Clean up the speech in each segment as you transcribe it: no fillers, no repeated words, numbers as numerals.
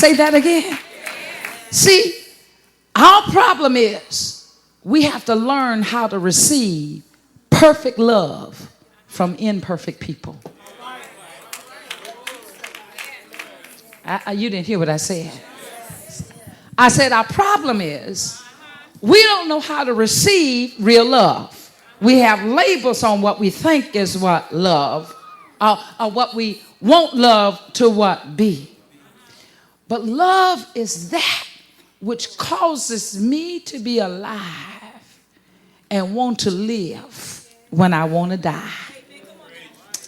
say that again? See, our problem is we have to learn how to receive perfect love from imperfect people. You didn't hear what I said. I said our problem is we don't know how to receive real love. We have labels on what we think is what love, or what we want love to what be. But love is that which causes me to be alive and want to live when I want to die.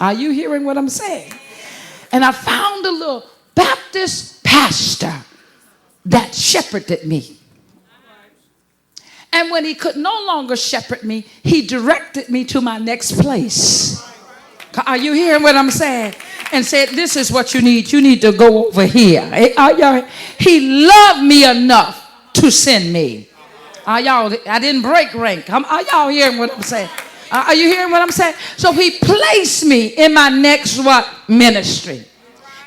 Are you hearing what I'm saying? And I found a little Baptist pastor that shepherded me. And when he could no longer shepherd me, he directed me to my next place. Are you hearing what I'm saying? And said, this is what you need. You need to go over here. He loved me enough to send me. I didn't break rank. Are y'all hearing what I'm saying? Are you hearing what I'm saying? So he placed me in my next ministry.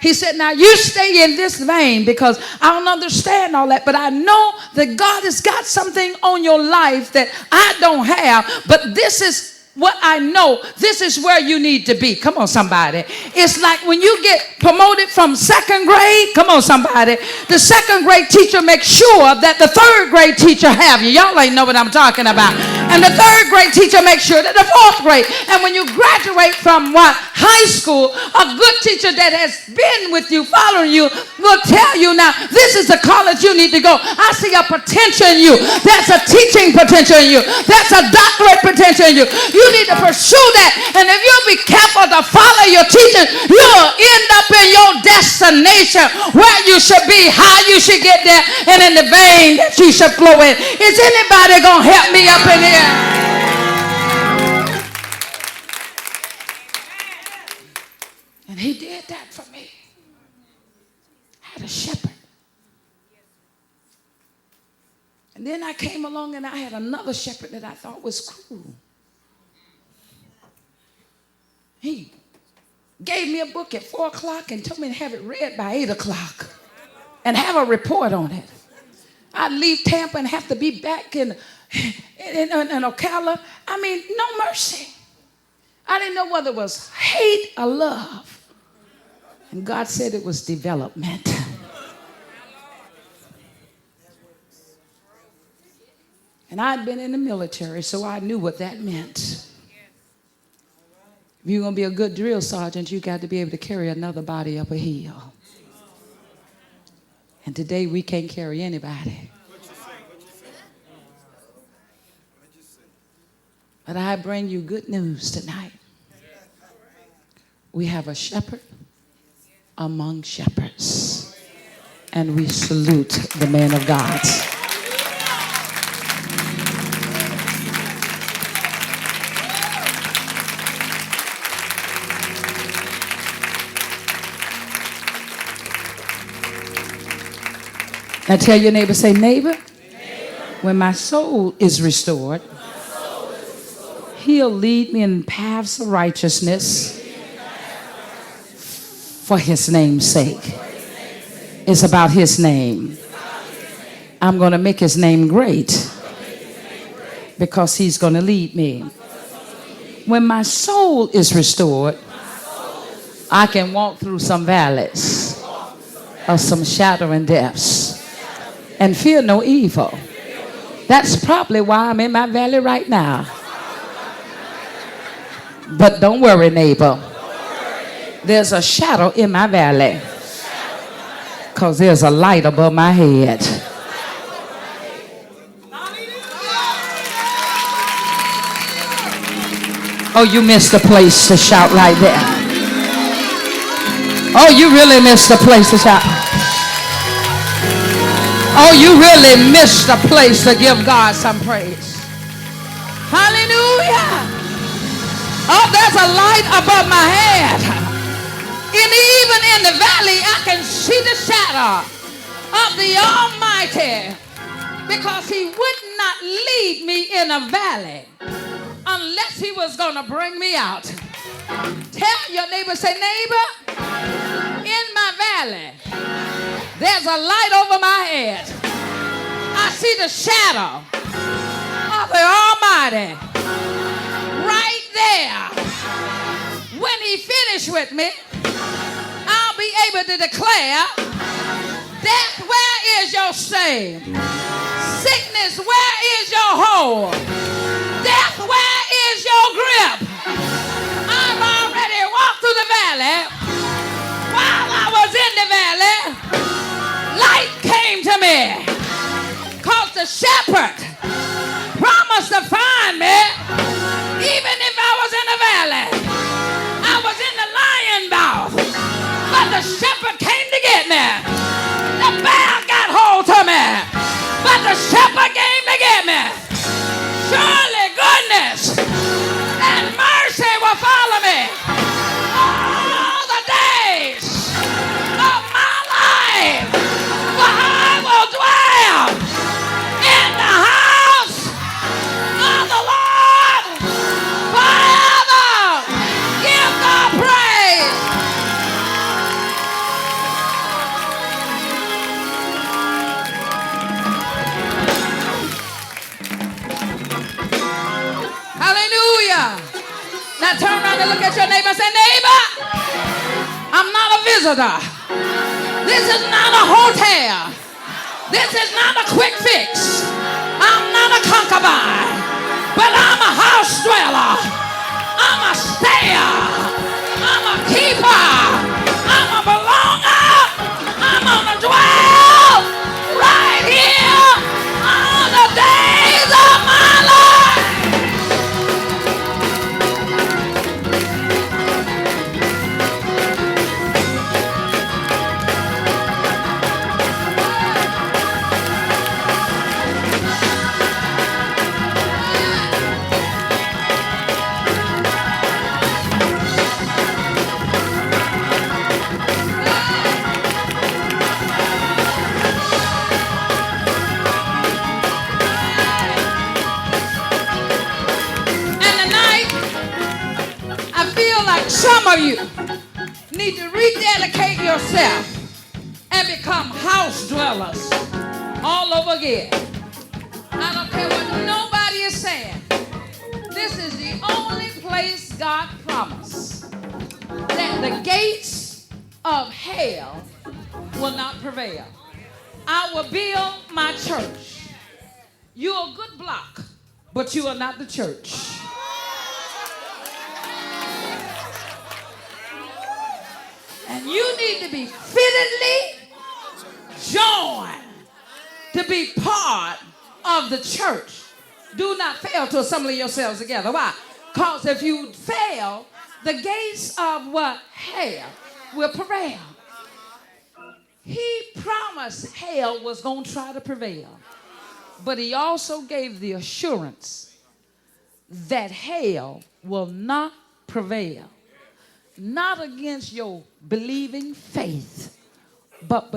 He said, now you stay in this vein because I don't understand all that, but I know that God has got something on your life that I don't have, but this is what I know. This is where you need to be. Come on, somebody. It's like when you get promoted from second grade. Come on, somebody. The second grade teacher makes sure that the third grade teacher have you. Y'all ain't know what I'm talking about. And the third grade teacher makes sure that the fourth grade. And when you graduate from high school, a good teacher that has been with you, following you, will tell you, now this is the college you need to go. I see a potential in you. That's a teaching potential in you. That's a doctorate potential in you. You need to pursue that. And if you'll be careful to follow your teaching, you'll end up in your destination where you should be, how you should get there, and in the vein that you should flow in. Is anybody going to help me up in here? And he did that for me. I had a shepherd. And then I came along and I had another shepherd that I thought was cool. He gave me a book at 4 o'clock and told me to have it read by 8 o'clock and have a report on it. I'd leave Tampa and have to be back in Ocala. I mean, no mercy. I didn't know whether it was hate or love. And God said it was development. And I'd been in the military, so I knew what that meant. If you're going to be a good drill sergeant, you got to be able to carry another body up a hill. And today we can't carry anybody. But I bring you good news tonight. We have a shepherd among shepherds. And we salute the man of God. Now tell your neighbor, say, neighbor, when my soul is restored, he'll lead me in paths of righteousness for his name's sake. It's about his name. I'm going to make his name great because he's going to lead me. When my soul is restored, I can walk through some valleys of some shadow and depths and fear no evil. That's probably why I'm in my valley right now. But don't worry, neighbor. There's a shadow in my valley because there's a light above my head. Oh, you missed the place to shout right there. Oh, you really missed the place to shout. Oh, you really missed a place to give God some praise. Hallelujah. Oh, there's a light above my head. And even in the valley, I can see the shadow of the Almighty because he would not lead me in a valley unless he was going to bring me out. Tell your neighbor, say, neighbor, in my valley, There's a light over my head. I see the shadow of the Almighty right there. When he finished with me, I'll be able to declare, death, where is your sting? Sickness, where is your hold? Death, where is your grip? I've already walked through the valley. While I was in the valley, light came to me. Cause the shepherd promised to find me even if I was in the valley. I was in the lion mouth, but the shepherd came to get me. The bear got hold to me, but the shepherd came to get me. Surely goodness and mercy will follow me all the days of my life, for I will dwell in the house of the Lord forever. Give God praise. Hallelujah. Now turn around and look at your neighbor and say, neighbor, I'm not a visitor. This is not a hotel. This is not a quick fix. I'm not a concubine, but I'm a house dweller. I'm a stayer. I'm a keeper. I'm a belonger. I'm gonna dwell right here all the days of my life. Some of you need to rededicate yourself and become house dwellers all over again. I don't care what nobody is saying. This is the only place God promised that the gates of hell will not prevail. I will build my church. You're a good block, but you are not the church. And you need to be fittedly joined to be part of the church. Do not fail to assemble yourselves together. Why? Because if you fail, the gates of what? Hell will prevail. He promised hell was going to try to prevail. But he also gave the assurance that hell will not prevail. Not against your believing faith, but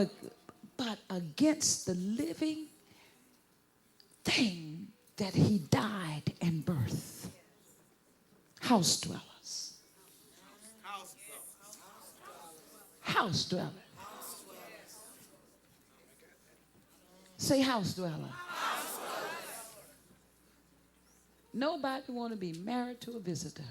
against the living thing that he died and birthed. House dwellers. House dweller. Say house dweller. Nobody want to be married to a visitor.